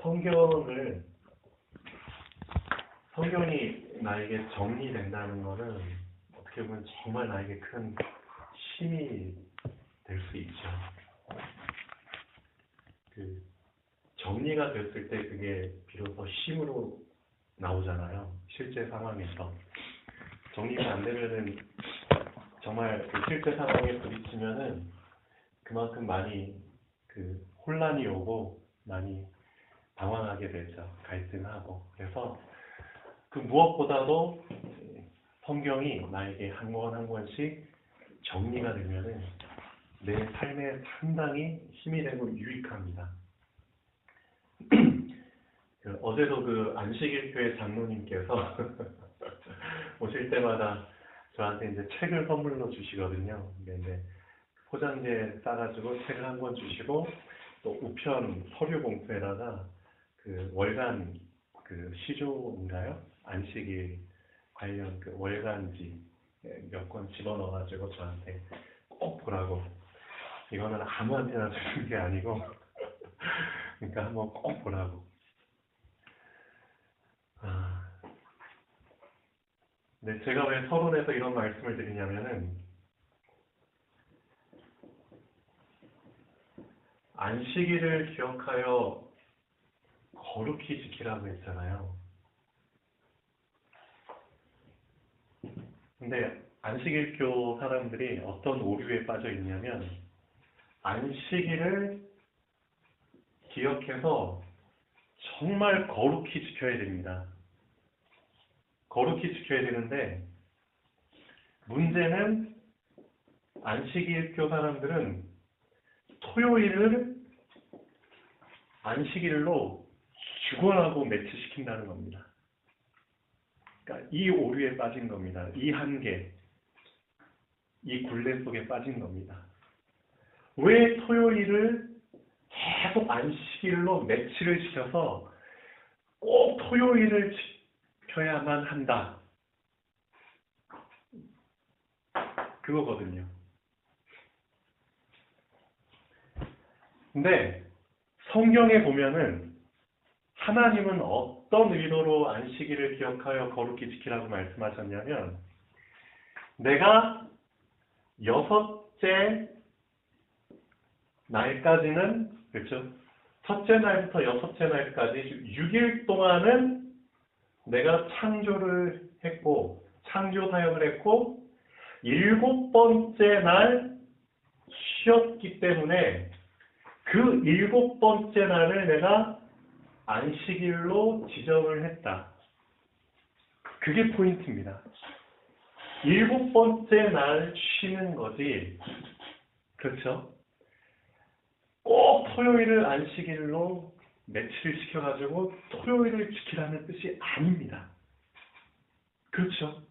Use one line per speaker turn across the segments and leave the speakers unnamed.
성경을 성경이 나에게 정리된다는 것은 어떻게 보면 정말 나에게 큰 힘이 될 수 있죠. 그 정리가 됐을 때 그게 비로소 힘으로 나오잖아요. 실제 상황에서 정리가 안 되면은 정말 그 실제 상황에 부딪히면은 그만큼 많이 그 혼란이 오고 많이 당황하게 되죠. 갈등하고. 그래서 그 무엇보다도 성경이 나에게 한 권 한 권씩 정리가 되면은 내 삶에 상당히 힘이 되고 유익합니다. 어제도 그 안식일교회 장로님께서 오실 때마다 저한테 이제 책을 선물로 주시거든요. 근데 포장지에 싸가지고 책을 한 권 주시고 또 우편 서류 봉투에다가 그 월간 그 시조인가요? 안식일 관련 그 월간지 몇 권 집어넣어가지고 저한테 꼭 보라고. 이거는 아무한테나 주는 게 아니고 그러니까 한번 꼭 보라고. 네, 제가 왜 서론에서 이런 말씀을 드리냐면은 안식일을 기억하여 거룩히 지키라고 했잖아요. 근데 안식일교 사람들이 어떤 오류에 빠져 있냐면 안식일을 기억해서 정말 거룩히 지켜야 됩니다. 거룩히 지켜야 되는데 문제는 안식일교 사람들은 토요일을 안식일로 주관하고 매치시킨다는 겁니다. 그러니까 이 오류에 빠진 겁니다. 이 한계, 이 굴레 속에 빠진 겁니다. 왜 토요일을 계속 안식일로 매치를 시켜서 꼭 토요일을 지켜야만 한다. 그거거든요. 근데 성경에 보면은 하나님은 어떤 의도로 안식일을 기억하여 거룩히 지키라고 말씀하셨냐면 내가 6째 날까지는 그렇죠? 첫째 날부터 6째 날까지 6일 동안은 내가 창조를 했고 창조 사역을 했고 7번째 날 쉬었기 때문에 그 7번째 날을 내가 안식일로 지정을 했다. 그게 포인트입니다. 7번째 날 쉬는 거지. 그렇죠? 꼭 토요일을 안식일로 매치를 시켜가지고 토요일을 지키라는 뜻이 아닙니다. 그렇죠?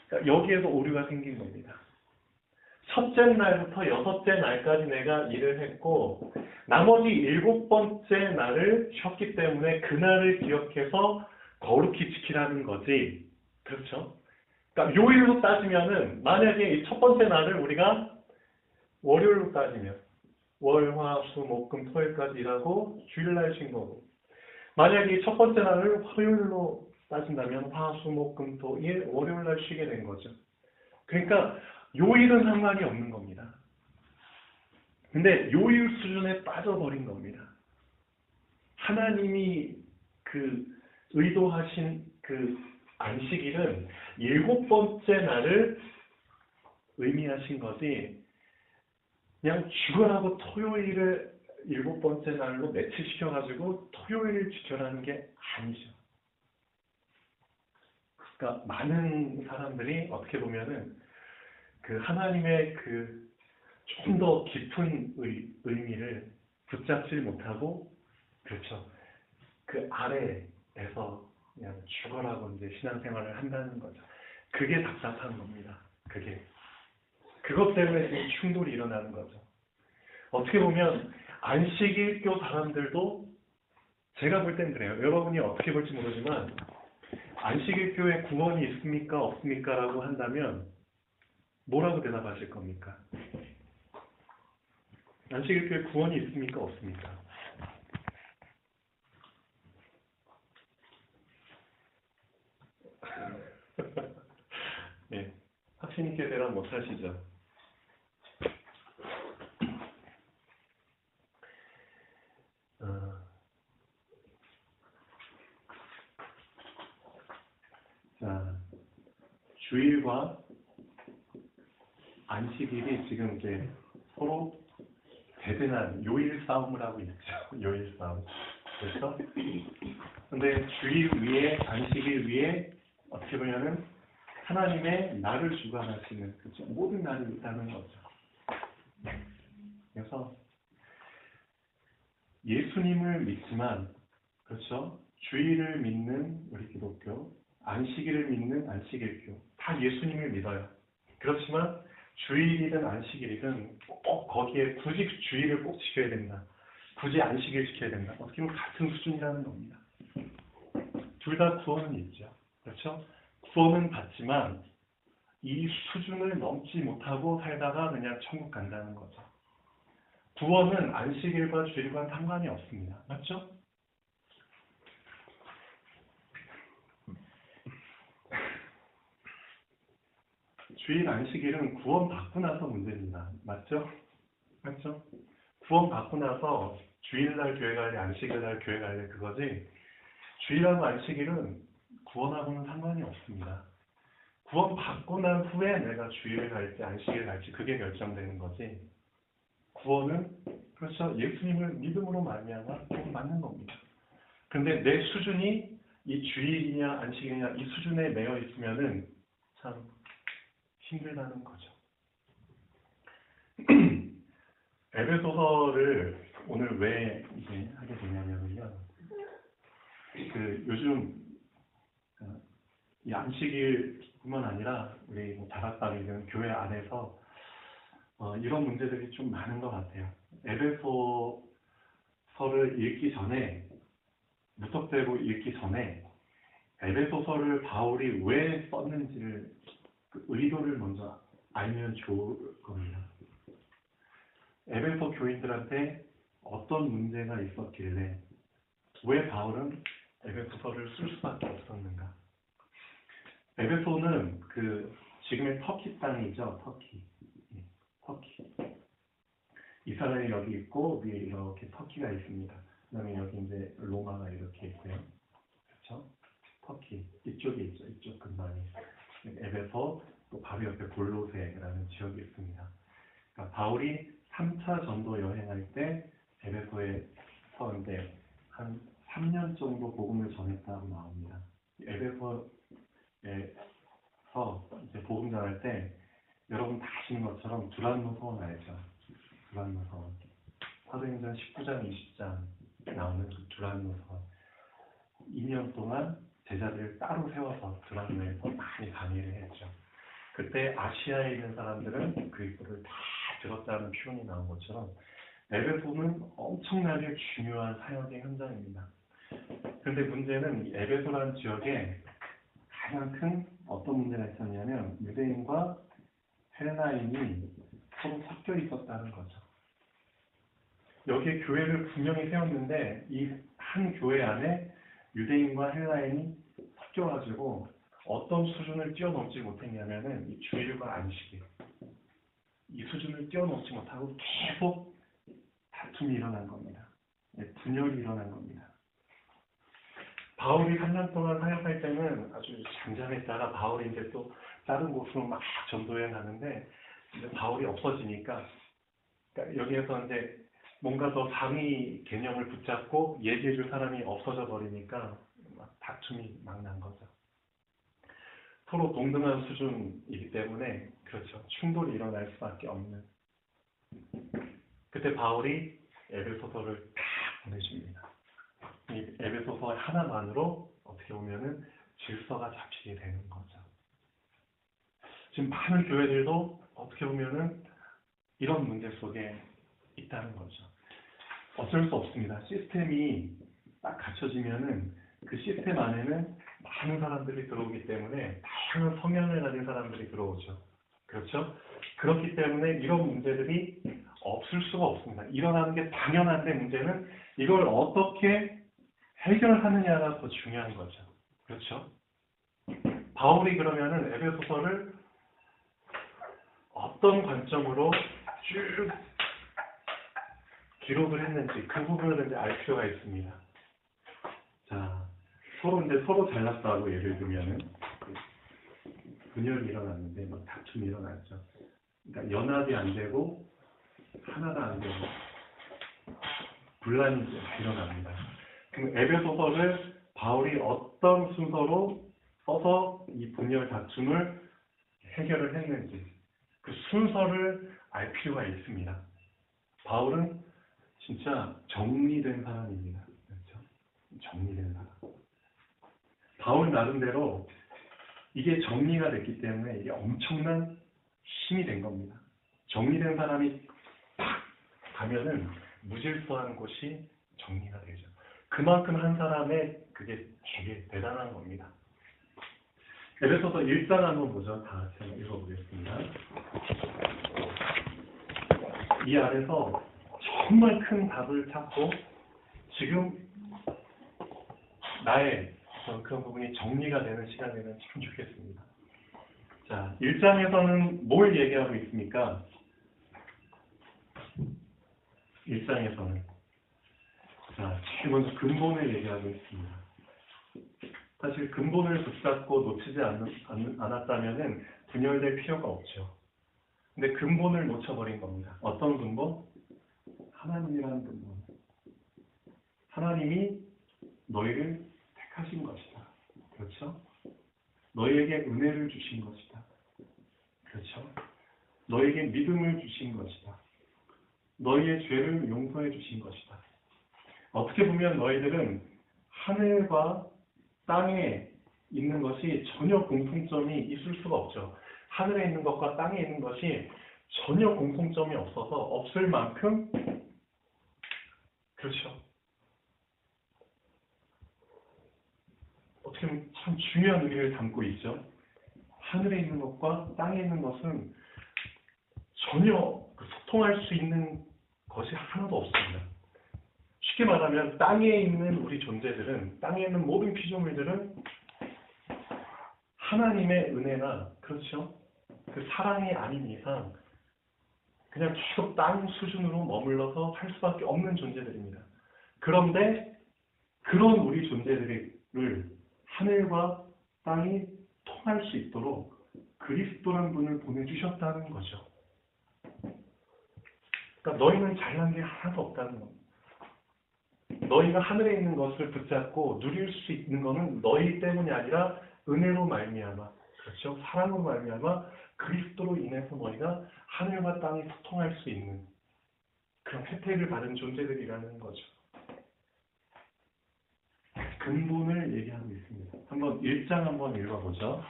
그러니까 여기에서 오류가 생긴 겁니다. 첫째 날부터 6째 날까지 내가 일을 했고 나머지 7번째 날을 쉬었기 때문에 그날을 기억해서 거룩히 지키라는 거지. 그렇죠? 그러니까 요일로 따지면은 만약에 이 첫 번째 날을 우리가 월요일로 따지면 월, 화, 수, 목, 금, 토요일까지 일하고 주일날 쉰 거고 만약에 이 첫 번째 날을 화요일로 따진다면 화, 수, 목, 금, 토, 일, 월요일날 쉬게 된 거죠. 그러니까 요일은 상관이 없는 겁니다. 근데 요일 수준에 빠져버린 겁니다. 하나님이 그 의도하신 그 안식일은 7번째 날을 의미하신 거지 그냥 주간하고 토요일을 7번째 날로 매치시켜가지고 토요일을 지켜라는 게 아니죠. 그러니까 많은 사람들이 어떻게 보면은 그 하나님의 그 좀 더 깊은 의미를 붙잡지 못하고 그렇죠. 그 아래에서 그냥 죽어라고 이제 신앙생활을 한다는 거죠. 그게 답답한 겁니다. 그것 때문에 지금 충돌이 일어나는 거죠. 어떻게 보면 안식일교 사람들도 제가 볼 땐 그래요. 여러분이 어떻게 볼지 모르지만 안식일교에 구원이 있습니까? 없습니까? 라고 한다면 뭐라고 대답하실 겁니까? 안식일교에 구원이 있습니까? 없습니까? 자신있게 대답 못하시죠? 자, 주일과 안식일이 지금 이제 서로 대등한 요일 싸움을 하고 있죠. 요일 싸움. 그래서 근데 주일 위에 안식일 위에 어떻게 보면은 하나님의 나를 주관하시는 그렇죠. 모든 날이 있다는 거죠. 그래서 예수님을 믿지만 그렇죠. 주일을 믿는 우리 기독교, 안식일을 믿는 안식일교 다 예수님을 믿어요. 그렇지만 주일이든 안식일이든 꼭 거기에 굳이 주일을 꼭 지켜야 된다. 굳이 안식일 지켜야 된다. 어떻게 보면 같은 수준이라는 겁니다. 둘 다 구원은 있죠. 그렇죠? 구원은 받지만 이 수준을 넘지 못하고 살다가 그냥 천국 간다는 거죠. 구원은 안식일과 주일과는 상관이 없습니다. 맞죠? 주일 안식일은 구원 받고 나서 문제입니다. 맞죠? 맞죠? 구원 받고 나서 주일날 교회 갈래, 안식일날 교회 갈래 그거지. 주일하고 안식일은 구원하고는 상관이 없습니다. 구원 받고 난 후에 내가 주일을 갈지 안식일을 갈지 그게 결정되는 거지. 구원은 그렇죠. 예수님을 믿음으로 말미암아 구원 받는 겁니다. 근데 내 수준이 이 주일이냐 안식일이냐 이 수준에 매여 있으면은 참 힘들다는 거죠. 에베소서를 오늘 왜 이제 하게 되냐면요. 그 요즘 이 안식일뿐만 아니라 우리 뭐 다락방이든 교회 안에서 이런 문제들이 좀 많은 것 같아요. 에베소서를 읽기 전에 무턱대고 읽기 전에 에베소서를 바울이 왜 썼는지를 그 의도를 먼저 알면 좋을 겁니다. 에베소 교인들한테 어떤 문제가 있었길래 왜 바울은 에베소서를 쓸 수밖에 없었는가? 에베소는 그 지금의 터키 땅이죠. 터키. 이스라엘이 여기 있고 위에 이렇게 터키가 있습니다. 그다음에 여기 이제 로마가 이렇게 있고요. 그렇죠? 터키 이쪽에 있죠. 이쪽 근방이 에베소 또 바로 옆에 골로새라는 지역이 있습니다. 그러니까 바울이 3차 전도 여행할 때 에베소에서 이제 한 3년 정도 복음을 전했다고 나옵니다. 에베소에서 이제 복음 전할 때 여러분 다 아시는 것처럼 두란노 서원 알죠? 두란노 서원. 사도행전 19장 20장 나오는 그 두란노 서원. 2년 동안 제자들을 따로 세워서 두란노에서 많이 강의를 했죠. 그때 아시아에 있는 사람들은 그리스도를 다 들었다는 표현이 나온 것처럼 에베소는 엄청나게 중요한 사역의 현장입니다. 그런데 문제는 이 에베소라는 지역에 가장 큰 어떤 문제가 있었냐면 유대인과 헬라인이 서로 섞여 있었다는 거죠. 여기에 교회를 분명히 세웠는데 이 한 교회 안에 유대인과 헬라인이 섞여가지고 어떤 수준을 뛰어넘지 못했냐면은 이 주일과 안식일 이 수준을 뛰어넘지 못하고 계속 다툼이 일어난 겁니다. 분열이 일어난 겁니다. 바울이 3년 동안 사역할 때는 아주 잠잠했다가 바울이 이제 또 다른 곳으로 막 전도해 가는데 이제 바울이 없어지니까 그러니까 여기에서 이제 뭔가 더 상위 개념을 붙잡고 얘기해 줄 사람이 없어져 버리니까 막 다툼이 막 난 거죠. 서로 동등한 수준이기 때문에 그렇죠. 충돌이 일어날 수밖에 없는. 그때 바울이 에베소서를 다 보내줍니다. 이 에베소서 하나만으로 어떻게 보면은 질서가 잡히게 되는 거죠. 지금 많은 교회들도 어떻게 보면은 이런 문제 속에 있다는 거죠. 어쩔 수 없습니다. 시스템이 딱 갖춰지면은 그 시스템 안에는 많은 사람들이 들어오기 때문에 다양한 성향을 가진 사람들이 들어오죠. 그렇죠? 그렇기 때문에 이런 문제들이 없을 수가 없습니다. 일어나는 게 당연한데 문제는 이걸 어떻게 해결하느냐가 더 중요한 거죠. 그렇죠? 바울이 그러면은 에베소서를 어떤 관점으로 쭉 기록을 했는지 그 부분을 이제 알 필요가 있습니다. 자, 서로 잘났다고 예를 들면은 분열이 일어났는데 막 다툼이 일어났죠. 그러니까 연합이 안 되고 하나가 안 되고 분란이 일어납니다. 그럼 에베소서를 바울이 어떤 순서로 써서 이 분열 다툼을 해결을 했는지 그 순서를 알 필요가 있습니다. 바울은 진짜 정리된 사람입니다. 그렇죠? 정리된 사람. 바울 나름대로 이게 정리가 됐기 때문에 이게 엄청난 힘이 된 겁니다. 정리된 사람이 팍 가면은 무질서한 곳이 정리가 되죠. 그만큼 한 사람의 그게 되게 대단한 겁니다. 에베소서 1장 한번 보죠. 다 같이 한번 읽어보겠습니다. 이 안에서 정말 큰 답을 찾고 지금 나의 그런 부분이 정리가 되는 시간이 되면 참 좋겠습니다. 자, 1장에서는 뭘 얘기하고 있습니까? 1장에서는 자, 제일 먼저 근본을 얘기하고 있습니다. 사실 근본을 붙잡고 놓치지 않았다면 분열될 필요가 없죠. 근데 근본을 놓쳐버린 겁니다. 어떤 근본? 하나님이라는 근본. 하나님이 너희를 택하신 것이다. 그렇죠? 너희에게 은혜를 주신 것이다. 그렇죠? 너희에게 믿음을 주신 것이다. 너희의 죄를 용서해 주신 것이다. 어떻게 보면 너희들은 하늘과 땅에 있는 것이 전혀 공통점이 있을 수가 없죠. 하늘에 있는 것과 땅에 있는 것이 전혀 공통점이 없어서 없을 만큼 그렇죠. 어떻게 보면 참 중요한 의미를 담고 있죠. 하늘에 있는 것과 땅에 있는 것은 전혀 소통할 수 있는 것이 하나도 없습니다. 쉽게 말하면 땅에 있는 우리 존재들은, 땅에 있는 모든 피조물들은 하나님의 은혜나 그렇죠? 그 사랑이 아닌 이상 그냥 계속 땅 수준으로 머물러서 살 수밖에 없는 존재들입니다. 그런데 그런 우리 존재들을 하늘과 땅이 통할 수 있도록 그리스도란 분을 보내주셨다는 거죠. 그러니까 너희는 잘난 게 하나도 없다는 겁니다. 너희가 하늘에 있는 것을 붙잡고 누릴 수 있는 것은 너희 때문이 아니라 은혜로 말미암아, 그렇죠? 사랑으로 말미암아 그리스도로 인해서 너희가 하늘과 땅이 소통할 수 있는 그런 혜택을 받은 존재들이라는 거죠. 근본을 얘기하고 있습니다. 한번 1장 한번 읽어보죠.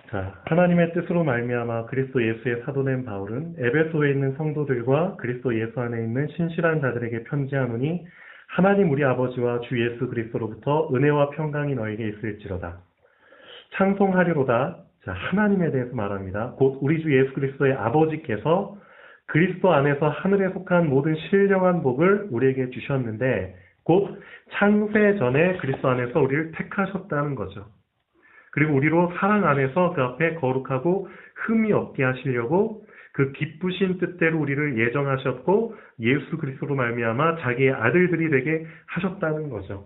자, 하나님의 뜻으로 말미암아 그리스도 예수의 사도된 바울은 에베소에 있는 성도들과 그리스도 예수 안에 있는 신실한 자들에게 편지하노니 하나님 우리 아버지와 주 예수 그리스도로부터 은혜와 평강이 너에게 있을지로다. 찬송하리로다. 자, 하나님에 대해서 말합니다. 곧 우리 주 예수 그리스도의 아버지께서 그리스도 안에서 하늘에 속한 모든 신령한 복을 우리에게 주셨는데 곧 창세 전에 그리스도 안에서 우리를 택하셨다는 거죠. 그리고 우리로 사랑 안에서 그 앞에 거룩하고 흠이 없게 하시려고 그 기쁘신 뜻대로 우리를 예정하셨고 예수 그리스도로 말미암아 자기의 아들들이 되게 하셨다는 거죠.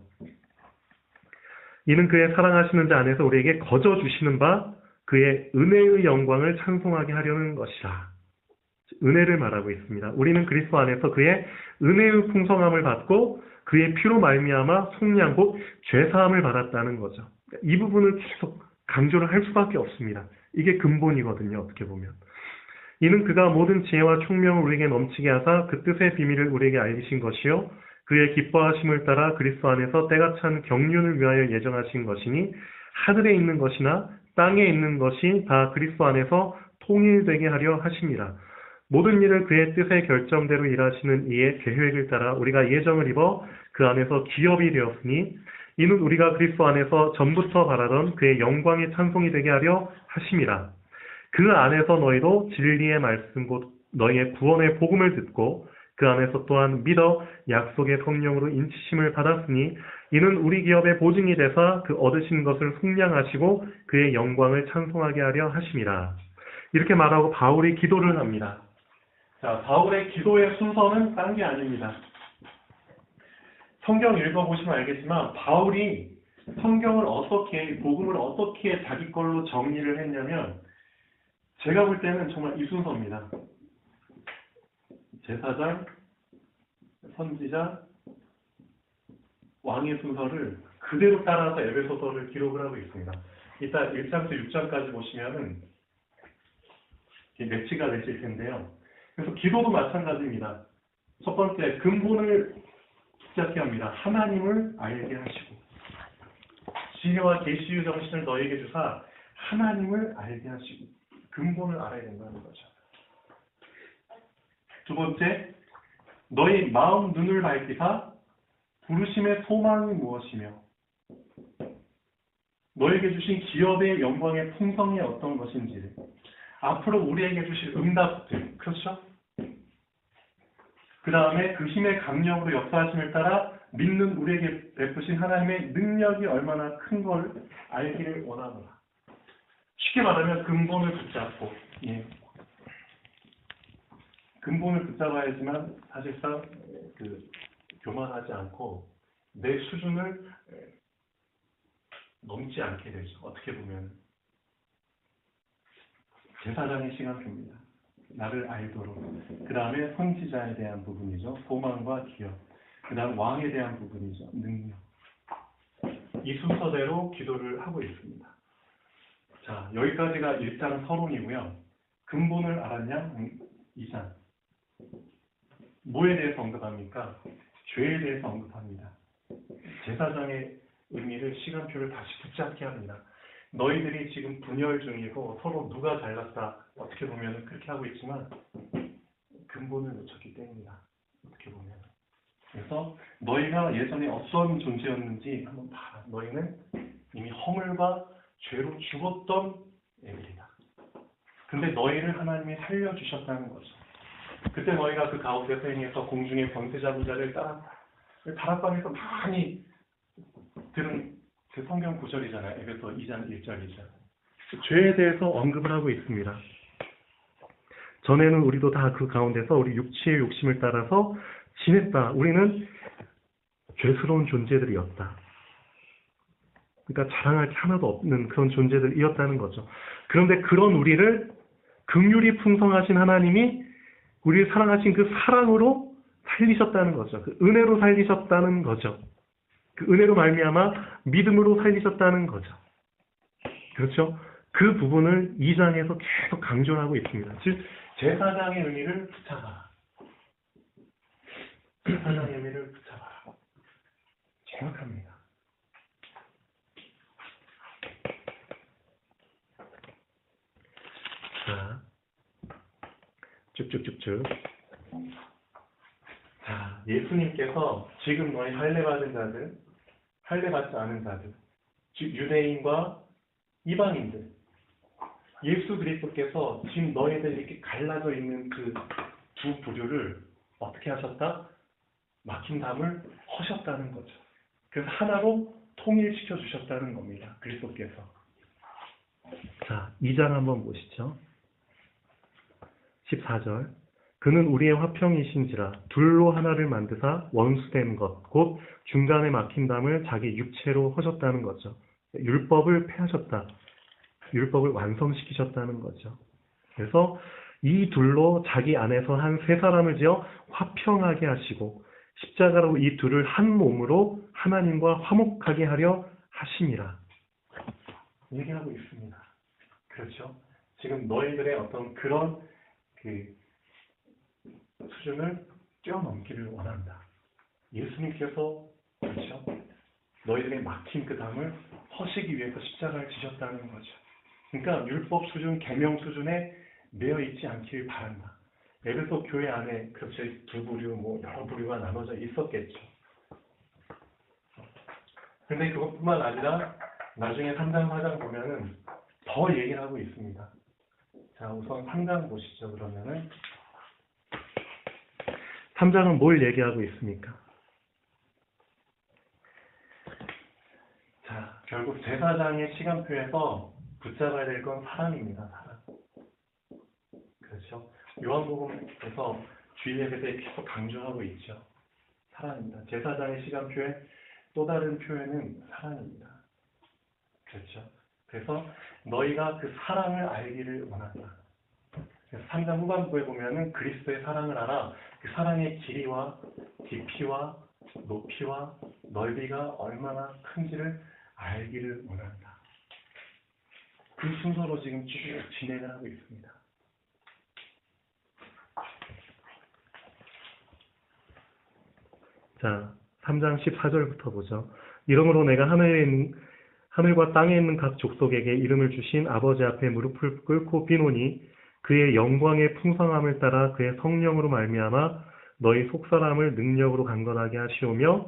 이는 그의 사랑하시는 자 안에서 우리에게 거저 주시는 바 그의 은혜의 영광을 찬송하게 하려는 것이라. 은혜를 말하고 있습니다. 우리는 그리스도 안에서 그의 은혜의 풍성함을 받고 그의 피로 말미암아 속량 곧 죄사함을 받았다는 거죠. 이 부분을 계속 강조를 할 수밖에 없습니다. 이게 근본이거든요. 어떻게 보면. 이는 그가 모든 지혜와 총명을 우리에게 넘치게 하사 그 뜻의 비밀을 우리에게 알리신 것이요 그의 기뻐하심을 따라 그리스도 안에서 때가 찬 경륜을 위하여 예정하신 것이니 하늘에 있는 것이나 땅에 있는 것이 다 그리스도 안에서 통일되게 하려 하심이라. 모든 일을 그의 뜻의 결정대로 일하시는 이의 계획을 따라 우리가 예정을 입어 그 안에서 기업이 되었으니 이는 우리가 그리스도 안에서 전부터 바라던 그의 영광의 찬송이 되게 하려 하심이라. 그 안에서 너희도 진리의 말씀 곧 너희의 구원의 복음을 듣고 그
그 안에서 또한 믿어 약속의 성령으로 인치심을 받았으니 이는 우리 기업의 보증이 되사 그 얻으신 것을 속량하시고 그의 영광을 찬송하게 하려 하심이라. 이렇게 말하고 바울이 기도를 합니다.
자, 바울의 기도의 순서는 딴 게 아닙니다. 성경 읽어보시면 알겠지만 바울이 성경을 어떻게, 복음을 어떻게 자기 걸로 정리를 했냐면 제가 볼 때는 정말 이 순서입니다. 제사장, 선지자, 왕의 순서를 그대로 따라서 에베소서를 기록을 하고 있습니다. 이따 1장부터 6장까지 보시면은 매치가 되실 텐데요. 그래서 기도도 마찬가지입니다. 첫 번째, 근본을 붙잡게 합니다. 하나님을 알게 하시고 지혜와 계시의 정신을 너에게 주사 하나님을 알게 하시고 근본을 알아야 된다는 거죠. 두 번째, 너희 마음 눈을 밝히사 부르심의 소망이 무엇이며 너에게 주신 기업의 영광의 풍성이 어떤 것인지를 앞으로 우리에게 주실 응답들, 그렇죠? 그 다음에 그 힘의 강력으로 역사하심을 따라 믿는 우리에게 베푸신 하나님의 능력이 얼마나 큰 걸 알기를 원하노라. 쉽게 말하면 근본을 붙잡고, 근본을 붙잡아야지만 사실상 교만하지 않고 내 수준을 넘지 않게 되죠. 어떻게 보면 제사장의 시간표입니다. 나를 알도록. 그 다음에 선지자에 대한 부분이죠. 소망과 기업. 그 다음 왕에 대한 부분이죠. 능력. 이 순서대로 기도를 하고 있습니다. 자, 여기까지가 1장 서론이고요. 근본을 알았냐? 2장. 뭐에 대해서 언급합니까? 죄에 대해서 언급합니다. 제사장의 의미를 시간표를 다시 붙잡게 합니다. 너희들이 지금 분열 중이고 서로 누가 잘났다 어떻게 보면 그렇게 하고 있지만 근본을 놓쳤기 때문이다. 어떻게 보면. 그래서 너희가 예전에 어떤 존재였는지 한번 봐라. 너희는 이미 허물과 죄로 죽었던 애들이다. 근데 너희를 하나님이 살려주셨다는 거죠. 그때 너희가 그 가운데서 행해서 공중의 권세자부자를 따랐다. 다락방에서 많이 들은 그 성경 구절이잖아요. 에베소 2장 1절 2절.
죄에 대해서 언급을 하고 있습니다. 전에는 우리도 다 그 가운데서 우리 육체의 욕심을 따라서 지냈다. 우리는 죄스러운 존재들이었다. 그러니까 자랑할 게 하나도 없는 그런 존재들이었다는 거죠. 그런데 그런 우리를 긍휼이 풍성하신 하나님이 우리를 사랑하신 그 사랑으로 살리셨다는 거죠. 그 은혜로 살리셨다는 거죠. 그 은혜로 말미암아 믿음으로 살리셨다는 거죠. 그렇죠? 그 부분을 2장에서 계속 강조를 하고 있습니다. 즉 제사장의 의미를 붙잡아라. 제사장의 의미를 붙잡아라. 정확합니다. 자, 쭉쭉쭉쭉. 자, 예수님께서 지금 너희 할례받은 자들, 할례받지 않은 자들, 즉 유대인과 이방인들, 예수 그리스도께서 지금 너희들 이렇게 갈라져 있는 그 두 부류를 어떻게 하셨다? 막힌 담을 허셨다는 거죠. 그래서 하나로 통일시켜 주셨다는 겁니다. 그리스도께서. 자, 2장 한번 보시죠. 14절. 그는 우리의 화평이신지라 둘로 하나를 만드사 원수된 것 곧 중간에 막힌 담을 자기 육체로 허셨다는 거죠. 율법을 폐하셨다. 율법을 완성시키셨다는 거죠. 그래서 이 둘로 자기 안에서 한 세 사람을 지어 화평하게 하시고 십자가로 이 둘을 한 몸으로 하나님과 화목하게 하려 하심이라. 얘기하고 있습니다. 그렇죠? 지금 너희들의 어떤 그런 그 수준을 뛰어넘기를 원한다. 예수님께서 그렇죠? 너희들의 막힌 그 담을 허시기 위해서 십자가를 지셨다는 거죠. 그러니까 율법 수준, 계명 수준에 매여 있지 않기를 바란다. 에베소 교회 안에 그렇죠. 두 부류, 뭐 여러 부류가 나눠져 있었겠죠. 근데 그것뿐만 아니라 나중에 3장, 4장 보면은 더 얘기를 하고 있습니다. 자, 우선 3장 보시죠. 그러면은 3장은 뭘 얘기하고 있습니까?
자, 결국 제사장의 시간표에서 붙잡아야 될 건 사랑입니다. 사랑. 그렇죠? 요한복음에서 주일예배 때 계속 강조하고 있죠. 사랑입니다. 제사장의 시간표의 또 다른 표현은 사랑입니다. 그렇죠? 그래서 너희가 그 사랑을 알기를 원한다. 그래서 3장 후반부에 보면은 그리스도의 사랑을 알아. 그 사랑의 길이와 깊이와 높이와 넓이가 얼마나 큰지를 알기를 원한다. 그 순서로 지금 쭉 진행을 하고 있습니다.
자, 3장 14절부터 보죠. 이러므로 내가 하늘과 땅에 있는 각 족속에게 이름을 주신 아버지 앞에 무릎을 꿇고 비노니 그의 영광의 풍성함을 따라 그의 성령으로 말미암아 너희 속사람을 능력으로 강건하게 하시오며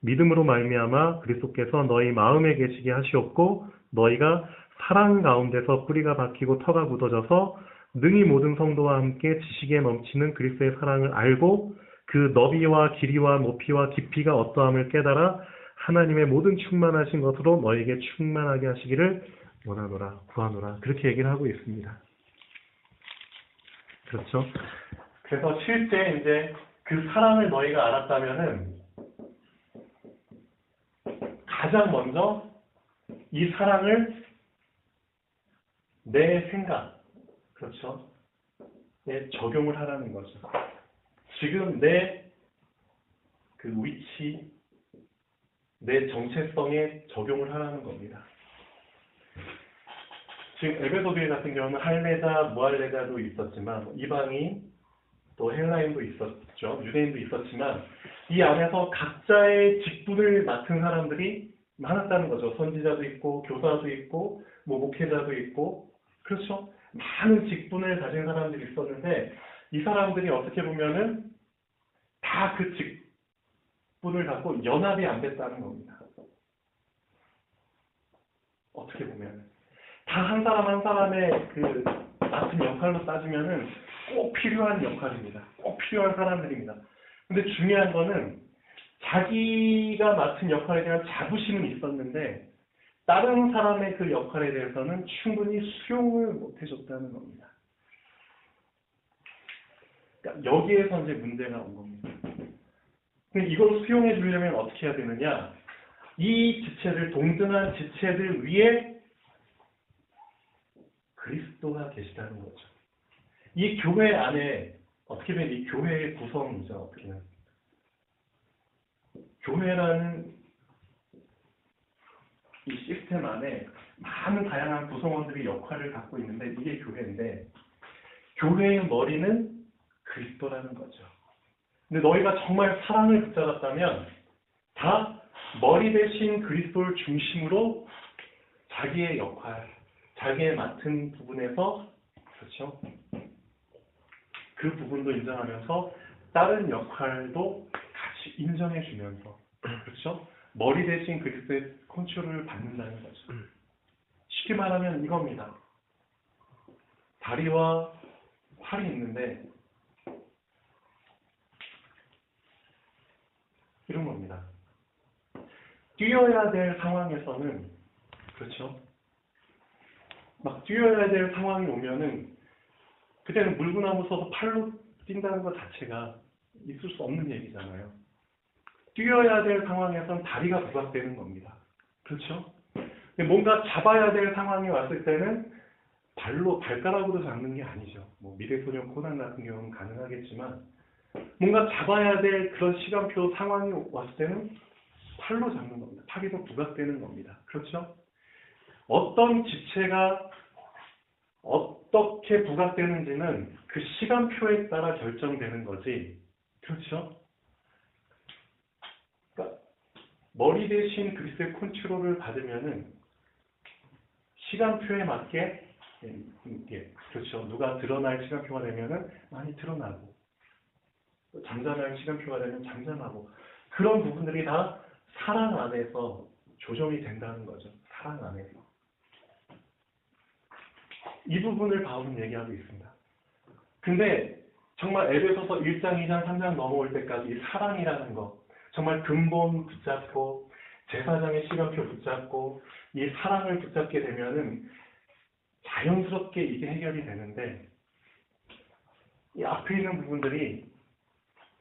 믿음으로 말미암아 그리스도께서 너희 마음에 계시게 하시옵고 너희가 사랑 가운데서 뿌리가 박히고 터가 굳어져서 능히 모든 성도와 함께 지식에 넘치는 그리스도의 사랑을 알고 그 너비와 길이와 높이와 깊이가 어떠함을 깨달아 하나님의 모든 충만하신 것으로 너에게 충만하게 하시기를 원하노라, 구하노라. 그렇게 얘기를 하고 있습니다. 그렇죠?
그래서 실제 이제 그 사랑을 너희가 알았다면은 가장 먼저 이 사랑을 내 생각, 그렇죠? 에 적용을 하라는 거죠. 지금 내 그 위치, 내 정체성에 적용을 하라는 겁니다. 지금 에베소교회 같은 경우는 할례자, 무할례자도 있었지만 이방인, 또 헬라인도 있었죠. 유대인도 있었지만 이 안에서 각자의 직분을 맡은 사람들이 많았다는 거죠. 선지자도 있고 교사도 있고 뭐 목회자도 있고 그렇죠. 많은 직분을 가진 사람들이 있었는데 이 사람들이 어떻게 보면은 다 그 직분을 갖고 연합이 안 됐다는 겁니다. 어떻게 보면 다 한 사람 한 사람의 그 맡은 역할로 따지면은 꼭 필요한 역할입니다. 꼭 필요한 사람들입니다. 근데 중요한 거는 자기가 맡은 역할에 대한 자부심은 있었는데 다른 사람의 그 역할에 대해서는 충분히 수용을 못 해줬다는 겁니다. 그러니까 여기에서 이제 문제가 온 겁니다. 근데 이걸 수용해 주려면 어떻게 해야 되느냐? 이 지체들, 동등한 지체들 위에 그리스도가 계시다는 거죠. 이 교회 안에 어떻게 보면 이 교회의 구성이죠. 어떻게 보면 교회라는 이 시스템 안에 많은 다양한 구성원들이 역할을 갖고 있는데 이게 교회인데 교회의 머리는 그리스도라는 거죠. 근데 너희가 정말 사랑을 붙잡았다면 다 머리 대신 그리스도를 중심으로 자기의 역할, 자기의 맡은 부분에서 그렇죠. 그 부분도 인정하면서 다른 역할도 같이 인정해 주면서 그렇죠. 머리 대신 그리스도의 컨트롤을 받는다는 거죠. 쉽게 말하면 이겁니다. 다리와 팔이 있는데 이런 겁니다. 뛰어야 될 상황에서는 그렇죠. 막 뛰어야 될 상황이 오면은 그때는 물구나무 서서 팔로 뛴다는 것 자체가 있을 수 없는 얘기잖아요. 뛰어야 될 상황에선 다리가 부각되는 겁니다. 그렇죠? 뭔가 잡아야 될 상황이 왔을 때는 발가락으로 잡는 게 아니죠. 뭐 미래소년 코난 같은 경우는 가능하겠지만 뭔가 잡아야 될 그런 시간표 상황이 왔을 때는 팔로 잡는 겁니다. 팔이 더 부각되는 겁니다. 그렇죠? 어떤 지체가 어떻게 부각되는지는 그 시간표에 따라 결정되는 거지. 그렇죠? 그러니까 머리 대신 그리스도의 컨트롤을 받으면은 시간표에 맞게 그렇죠. 누가 드러날 시간표가 되면은 많이 드러나고 잠잠할 시간표가 되면 잠잠하고 그런 부분들이 다 사랑 안에서 조정이 된다는 거죠. 사랑 안에서. 이 부분을 바울은 얘기하고 있습니다. 근데 정말 에베소서 1장, 2장, 3장 넘어올 때까지 이 사랑이라는 거, 정말 근본 붙잡고 제사장의 시간표 붙잡고 이 사랑을 붙잡게 되면은 자연스럽게 이게 해결이 되는데 이 앞에 있는 부분들이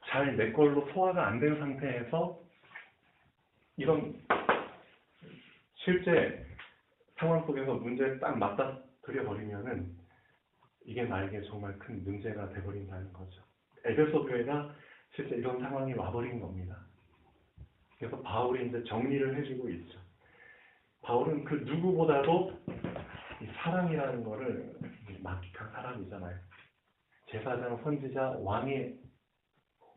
잘 내 걸로 소화가 안 된 상태에서 이런 실제 상황 속에서 문제를 딱 맞다 드려버리면은 이게 나에게 정말 큰 문제가 돼버린다는 거죠. 에베소 교회가 실제 이런 상황이 와버린 겁니다. 그래서 바울이 이제 정리를 해주고 있죠. 바울은 그 누구보다도 이 사랑이라는 거를 만끽한 사람이잖아요. 제사장, 선지자, 왕의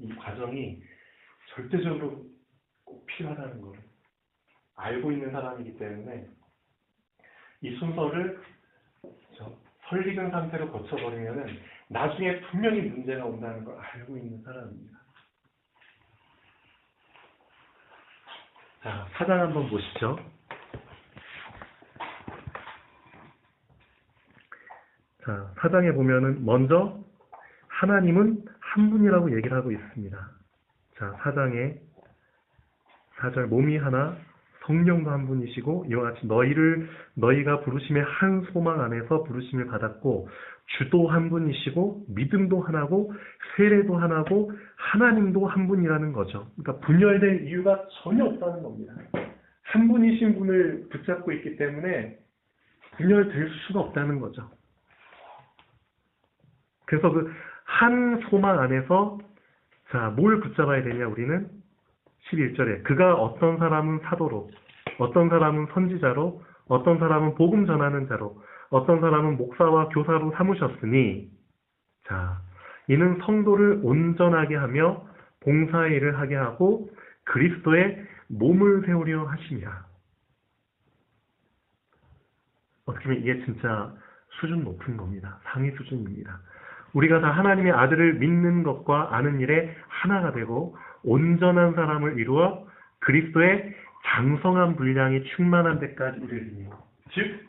이 과정이 절대적으로 꼭 필요하다는 걸 알고 있는 사람이기 때문에 이 순서를 설익은 상태로 거쳐버리면은 나중에 분명히 문제가 온다는 걸 알고 있는 사람입니다.
자, 4장 한번 보시죠. 자, 4장에 보면은 먼저 하나님은 한 분이라고 얘기를 하고 있습니다. 자, 4장에 4절 몸이 하나 성령도 한 분이시고 이와 같이 너희가 부르심의 한 소망 안에서 부르심을 받았고 주도 한 분이시고 믿음도 하나고 세례도 하나고 하나님도 한 분이라는 거죠. 그러니까 분열될 이유가 전혀 없다는 겁니다. 한 분이신 분을 붙잡고 있기 때문에 분열될 수가 없다는 거죠. 그래서 그 한 소망 안에서 자, 뭘 붙잡아야 되냐 우리는 11절에 그가 어떤 사람은 사도로 어떤 사람은 선지자로 어떤 사람은 복음 전하는 자로 어떤 사람은 목사와 교사로 삼으셨으니 자, 이는 성도를 온전하게 하며 봉사의 일을 하게 하고 그리스도의 몸을 세우려 하심이라. 어떻게 보면 이게 진짜 수준 높은 겁니다. 상위 수준입니다. 우리가 다 하나님의 아들을 믿는 것과 아는 일에 하나가 되고 온전한 사람을 이루어 그리스도의 장성한 분량이 충만한 데까지 이르리니. 즉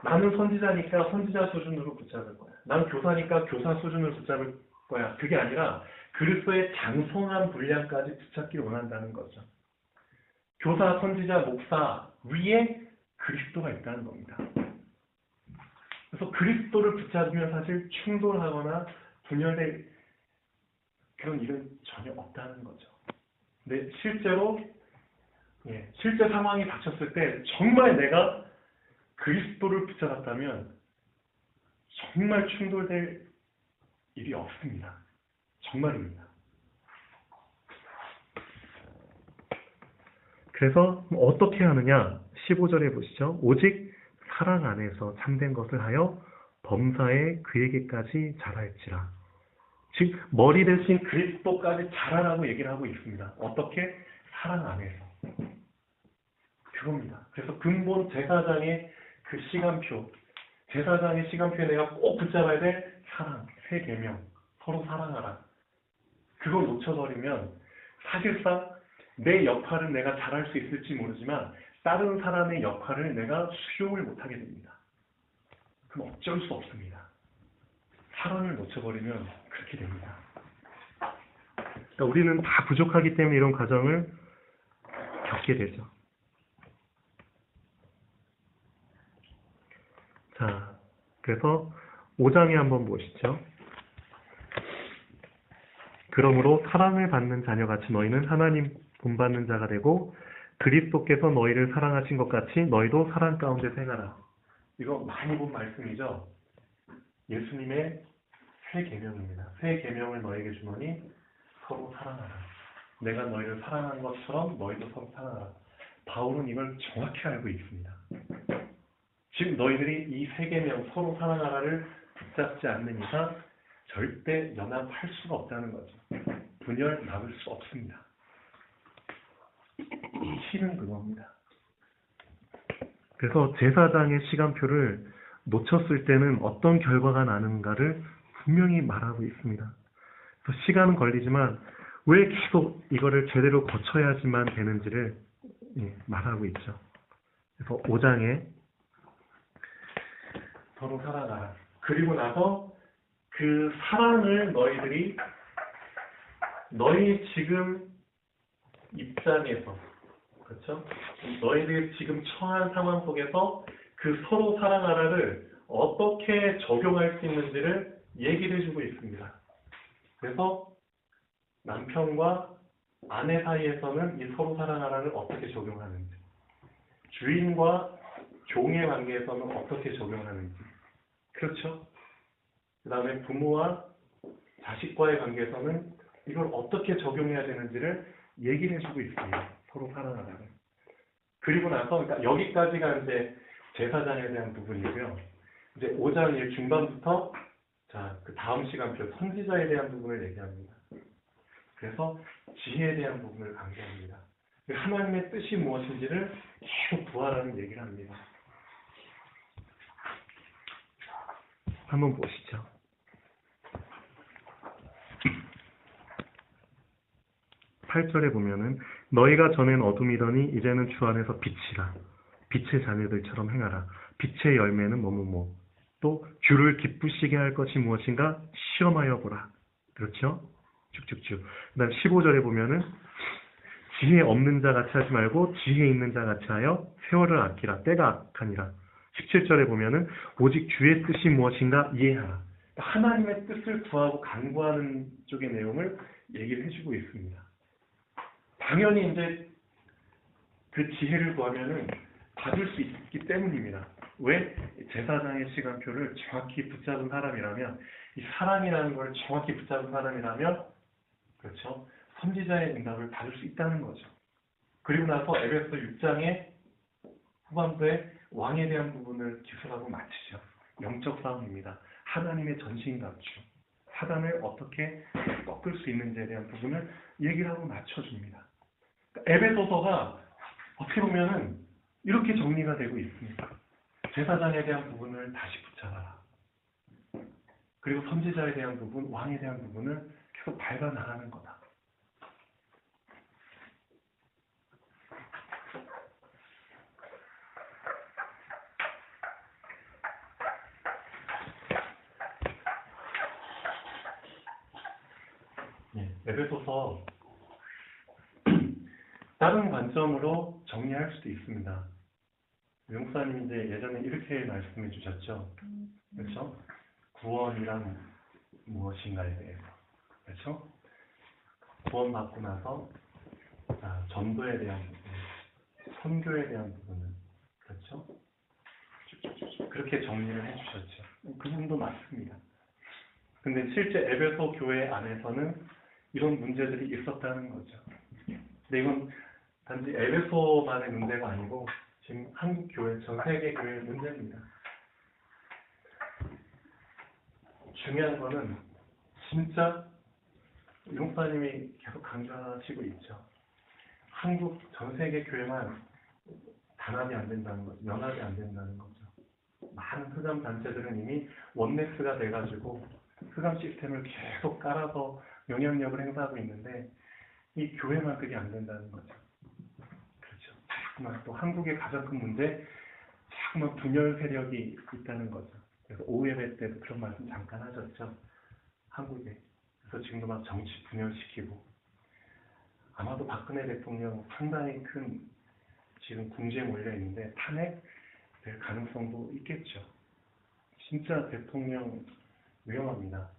나는 선지자니까 선지자 수준으로 붙잡을 거야. 나는 교사니까 교사 수준으로 붙잡을 거야. 그게 아니라 그리스도의 장성한 분량까지 붙잡기 원한다는 거죠. 교사, 선지자, 목사 위에 그리스도가 있다는 겁니다. 그래서 그리스도를 붙잡으면 사실 충돌하거나 분열될 그런 일은 전혀 없다는 거죠. 근데 실제로 실제 상황이 닥쳤을 때 정말 내가 그리스도를 붙잡았다면 정말 충돌될 일이 없습니다. 정말입니다. 그래서 어떻게 하느냐? 15절에 보시죠. 오직 사랑 안에서 참된 것을 하여 범사에 그에게까지 자랄지라. 즉 머리 대신 그리스도까지 자라라고 얘기를 하고 있습니다. 어떻게? 사랑 안에서. 그겁니다. 그래서 근본 제사장의 그 시간표, 제사장의 시간표에 내가 꼭 붙잡아야 될 사랑, 세 계명, 서로 사랑하라. 그걸 놓쳐버리면 사실상 내 역할은 내가 잘할 수 있을지 모르지만 다른 사람의 역할을 내가 수용을 못하게 됩니다. 그럼 어쩔 수 없습니다. 사랑을 놓쳐버리면 그렇게 됩니다. 그러니까 우리는 다 부족하기 때문에 이런 과정을 겪게 되죠. 자, 그래서 5장에 한번 보시죠. 그러므로 사랑을 받는 자녀같이 너희는 하나님 본받는 자가 되고 그리스도께서 너희를 사랑하신 것 같이 너희도 사랑 가운데 행하라. 이거 많이 본 말씀이죠. 예수님의 새 계명입니다. 새 계명을 너희에게 주노니 서로 사랑하라. 내가 너희를 사랑한 것처럼 너희도 서로 사랑하라. 바울은 이걸 정확히 알고 있습니다. 즉 너희들이 이 새 계명 서로 사랑하라를 붙잡지 않는 이상 절대 연합할 수가 없다는 거죠. 분열 막을 수 없습니다. 실은 그겁니다. 그래서 제사장의 시간표를 놓쳤을 때는 어떤 결과가 나는가를 분명히 말하고 있습니다. 그래서 시간은 걸리지만 왜 계속 이거를 제대로 거쳐야지만 되는지를 말하고 있죠. 그래서 5장에 서로 살아가라. 그리고 나서
그 사랑을 너희 지금 입장에서, 그렇죠? 너희들이 지금 처한 상황 속에서 그 서로 사랑하라를 어떻게 적용할 수 있는지를 얘기를 해주고 있습니다. 그래서 남편과 아내 사이에서는 이 서로 사랑하라를 어떻게 적용하는지, 주인과 종의 관계에서는 어떻게 적용하는지, 그렇죠? 그 다음에 부모와 자식과의 관계에서는 이걸 어떻게 적용해야 되는지를 얘기를 해주고 있습니다. 서로 사랑하라를. 그리고 나서 그러니까 여기까지가 이제 제사장에 대한 부분이고요. 이제 5장 1 중반부터 자, 그 다음 시간표 선지자에 대한 부분을 얘기합니다. 그래서 지혜에 대한 부분을 강조합니다. 하나님의 뜻이 무엇인지를 계속 부활하는 얘기를 합니다.
한번 보시죠. 8절에 보면은 너희가 전엔 어둠이더니 이제는 주 안에서 빛이라. 빛의 자녀들처럼 행하라. 빛의 열매는 뭐뭐뭐. 또 주를 기쁘시게 할 것이 무엇인가 시험하여 보라. 그렇죠? 쭉쭉쭉. 그 다음 15절에 보면은 지혜 없는 자 같이 하지 말고 지혜 있는 자 같이 하여 세월을 아끼라. 때가 악하니라. 17절에 보면은 오직 주의 뜻이 무엇인가 이해하라. 하나님의 뜻을 구하고 간구하는 쪽의 내용을 얘기를 해주고 있습니다. 당연히 이제 그 지혜를 구하면은 받을 수 있기 때문입니다. 왜? 제사장의 시간표를 정확히 붙잡은 사람이라면, 이 사랑이라는 걸 정확히 붙잡은 사람이라면, 그렇죠? 선지자의 응답을 받을 수 있다는 거죠. 그리고 나서 에베소 6장의 후반부에 왕에 대한 부분을 기술하고 마치죠. 영적 싸움입니다. 하나님의 전신갑주, 사단을 어떻게 꺾을 수 있는지에 대한 부분을 얘기를 하고 맞춰줍니다. 그러니까 에베소서가 어떻게 보면은 이렇게 정리가 되고 있습니다. 제사장에 대한 부분을 다시 붙잡아라. 그리고 선지자에 대한 부분, 왕에 대한 부분을 계속 밟아 나가는 거다. 에베소서 다른 관점으로 정리할 수도 있습니다. 용사님이 이제 예전에 이렇게 말씀해 주셨죠. 그렇죠? 구원이란 무엇인가에 대해서. 그렇죠? 구원받고 나서 전도에 대한 부분, 선교에 대한 부분은 그렇죠? 그렇게 정리를 해주셨죠. 그 부분도 맞습니다. 근데 실제 에베소 교회 안에서는 이런 문제들이 있었다는 거죠. 근데 이건 단지 에베소만의 문제가 아니고 지금 한국 교회, 전 세계 교회의 문제입니다. 중요한 거는 진짜 용사님이 계속 강조하시고 있죠. 한국 전 세계 교회만 단합이 안 된다는 거죠. 연합이 안 된다는 거죠. 많은 흑암 단체들은 이미 원네스가 돼가지고 흑암 시스템을 계속 깔아서 영향력을 행사하고 있는데 이 교회만 그게 안 된다는 거죠. 그렇죠. 자꾸만 또 한국의 가장 큰 문제, 자꾸만 분열 세력이 있다는 거죠. 그래서 오예배 때도 그런 말씀 잠깐 하셨죠. 한국에. 그래서 지금도 막 정치 분열시키고 아마도 박근혜 대통령 상당히 큰 지금 궁지에 몰려 있는데 탄핵될 가능성도 있겠죠. 진짜 대통령 위험합니다.